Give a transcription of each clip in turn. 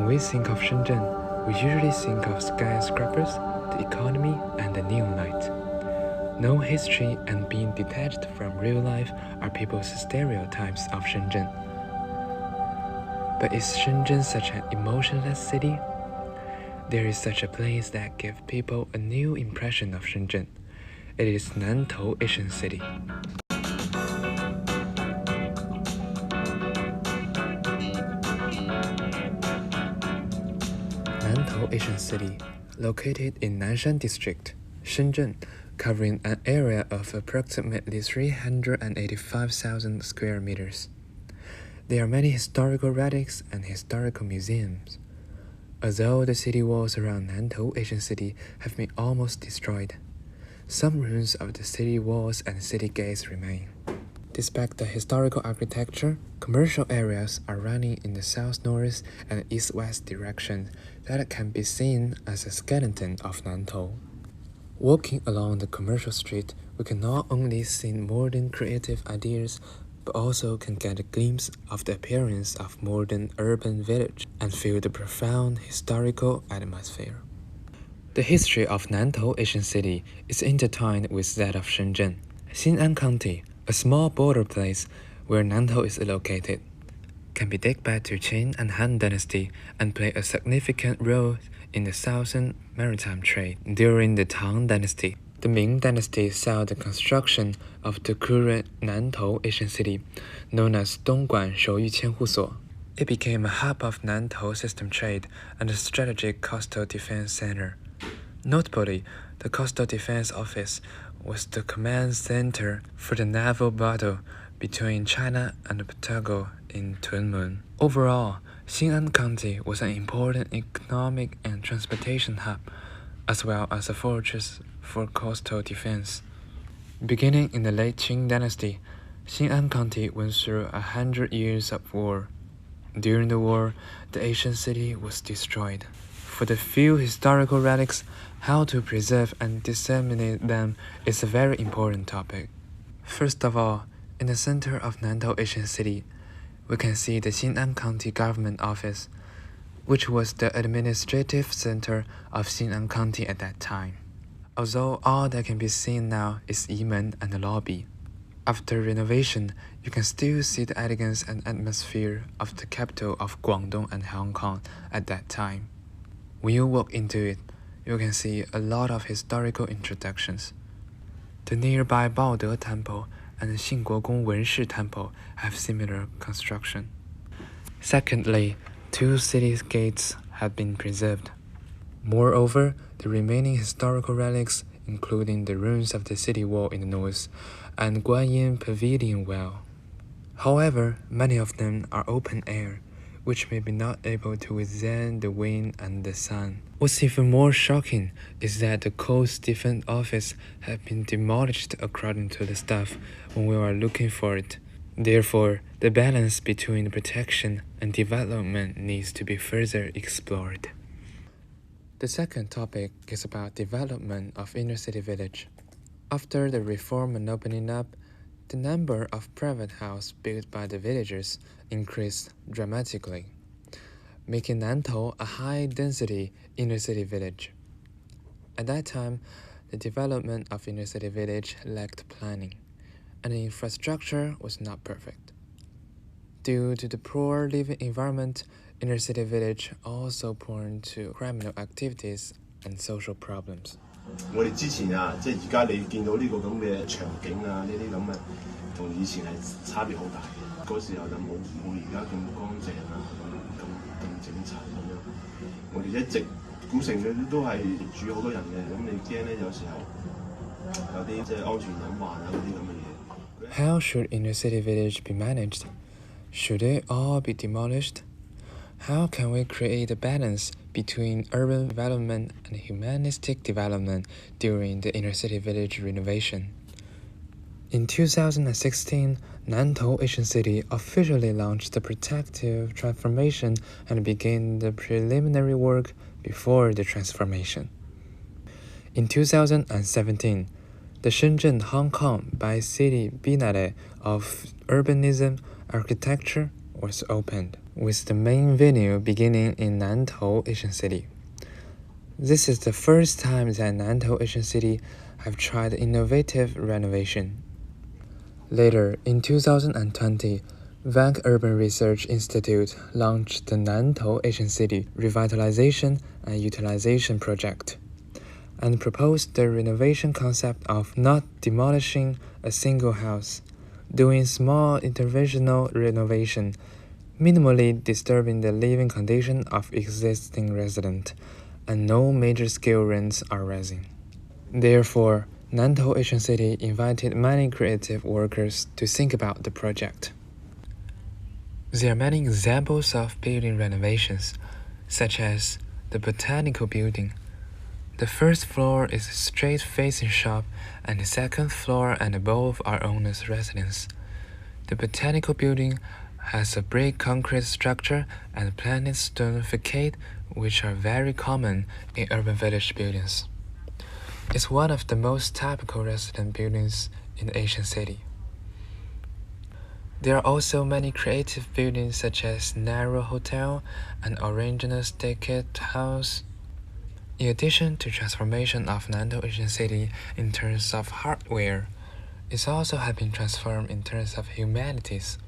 we think of Shenzhen, we usually think of skyscrapers, the economy, and the neon light. No history and being detached from real life are people's stereotypes of Shenzhen. But is Shenzhen such an emotionless city? There is such a place that gives people a new impression of Shenzhen. It is Nantou Asian City. Nantou Asian City, located in Nanshan District, Shenzhen, covering an area of approximately 385,000 square meters. There are many historical relics and historical museums. Although the city walls around Nantou Asian City have been almost destroyed, some ruins of the city walls and city gates remain. Despite the historical architecture, commercial areas are running in the south-north and east-west direction that can be seen as a skeleton of Nantou. Walking along the commercial street, we can not only see modern creative ideas, but also can get a glimpse of the appearance of modern urban village and feel the profound historical atmosphere. The history of Nantou Asian City is intertwined with that of Shenzhen. Xin'an County, a small border place where Nantou is located, can be dated back to Qin and Han Dynasty and play a significant role in the southern maritime trade during the Tang Dynasty. The Ming Dynasty saw the construction of the current Nantou Asian City, known as Dongguan Shouyu Qianhusuo. It became a hub of Nantou system trade and a strategic coastal defense center. Notably, the Coastal Defense Office was the command center for the naval battle between China and Portugal in Tunmen. Overall, Xin'an County was an important economic and transportation hub, as well as a fortress for coastal defense. Beginning in the late Qing Dynasty, Xin'an County went through 100 years of war. During the war, the ancient city was destroyed. For the few historical relics, how to preserve and disseminate them is a very important topic. First of all, in the center of Nantou Asian City, we can see the Xin'an County Government Office, which was the administrative center of Xin'an County at that time. Although all that can be seen now is Yimen and the lobby. After renovation, you can still see the elegance and atmosphere of the capital of Guangdong and Hong Kong at that time. When you walk into it, you can see a lot of historical introductions. The nearby Baode Temple and the Xingguogong Wenshi Temple have similar construction. Secondly, 2 city gates have been preserved. Moreover, the remaining historical relics, including the ruins of the city wall in the north and Guanyin Pavilion well. However, many of them are open air, which may be not able to withstand the wind and the sun. What's even more shocking is that the Coast Defense Office had been demolished according to the staff when we were looking for it. Therefore, the balance between protection and development needs to be further explored. The second topic is about development of inner city village. After the reform and opening up, the number of private houses built by the villagers increased dramatically, making Nantou a high-density inner-city village. At that time, the development of inner-city village lacked planning, and the infrastructure was not perfect. Due to the poor living environment, inner-city village also prone to criminal activities and social problems. 我哋之前啊，即係而家你見到呢個咁嘅場景啊，呢啲咁嘅同以前係差別好大嘅。嗰時候就冇而家咁乾淨啊，咁整齊咁樣。我哋一直古城嘅都係住好多人嘅，咁你驚咧有時候有啲即係安全隱患啊嗰啲咁嘅嘢。How should inner city village be managed? Should they all be demolished? How can we create a balance between urban development and humanistic development during the inner city village renovation? In 2016, Nantou Asian City officially launched the protective transformation and began the preliminary work before the transformation. In 2017, the Shenzhen-Hong Kong Bi-City Biennale of Urbanism Architecture was opened, with the main venue beginning in南头Asian City. This is the first time that南头Asian City have tried innovative renovation. Later, in 2020, Vank Urban Research Institute launched the南头Asian City Revitalization and Utilization Project, and proposed the renovation concept of not demolishing a single house, doing small interventional renovation, minimally disturbing the living condition of existing residents, and no major-scale rents are rising. Therefore,南头Asian City invited many creative workers to think about the project. There are many examples of building renovations, such as the Botanical Building. The first floor is a straight-facing shop, and the second floor and above are owner's residence. The Botanical Building has a brick concrete structure and planet stone facade, which are very common in urban village buildings. It's one of the most typical resident buildings in the Asian city. There are also many creative buildings such as Narrow Hotel and Original Staircase House. In addition to transformation of南头 Asian City in terms of hardware, it also has been transformed in terms of humanities.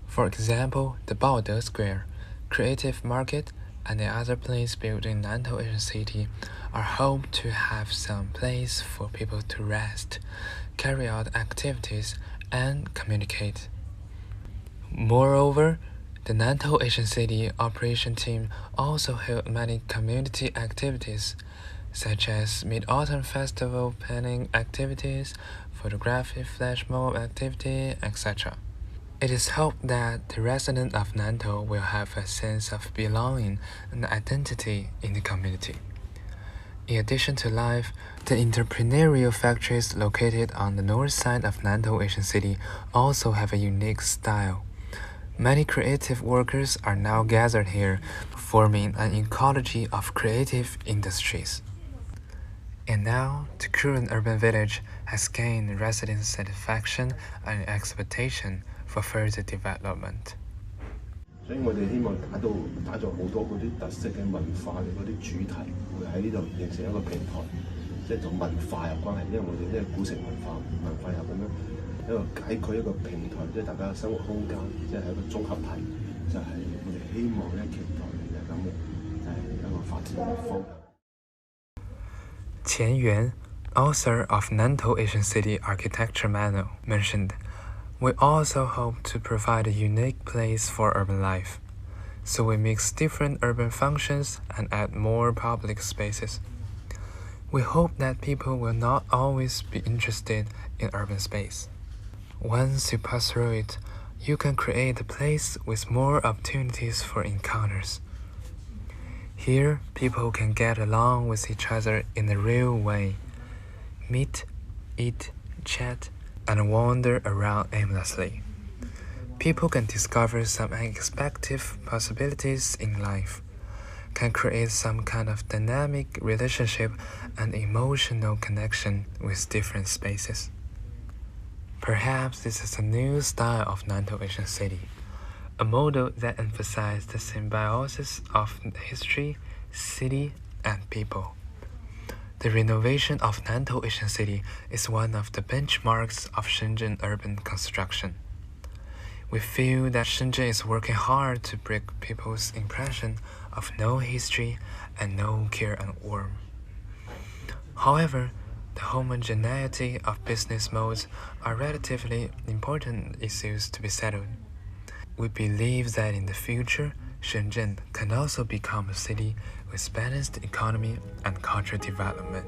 For example, the Baode Square, Creative Market, and the other places built in南头 Asian City are hoped to have some place for people to rest, carry out activities, and communicate. Moreover, the南头 Asian City operation team also held many community activities, such as Mid-Autumn Festival planning activities, photography flash mob activity, etc. It is hoped that the residents of南头will have a sense of belonging and identity in the community. In addition to life, the entrepreneurial factories located on the north side of南头 Asian City also have a unique style. Many creative workers are now gathered here, forming an ecology of creative industries. And now, the current urban village has gained resident satisfaction and expectation for further development. 所以我哋希望打造好多嗰啲特色嘅文化嘅嗰啲主題，會喺呢度形成一個平台，即係同文化有關係。因為我哋呢個古城文化又咁樣一個解決一個平台，即係大家嘅生活空間，即係一個綜合體，就係我哋希望咧期待嘅咁嘅，就係一個發展嘅方向。Qian Yuan, author of南头 Asian City Architecture Manual, mentioned, "We also hope to provide a unique place for urban life, so we mix different urban functions and add more public spaces. We hope that people will not always be interested in urban space. Once you pass through it, you can create a place with more opportunities for encounters. Here, people can get along with each other in a real way, meet, eat, chat, and wander around aimlessly. People can discover some unexpected possibilities in life, can create some kind of dynamic relationship and emotional connection with different spaces. Perhaps this is a new style of南头 Asian City, a model that emphasizes the symbiosis of history, city, and people. The renovation of南头 Asian City is one of the benchmarks of Shenzhen urban construction. We feel that Shenzhen is working hard to break people's impression of no history and no care and warmth. However, the homogeneity of business modes are relatively important issues to be settled. We believe that in the future, Shenzhen can also become a city with balanced economy and cultural development.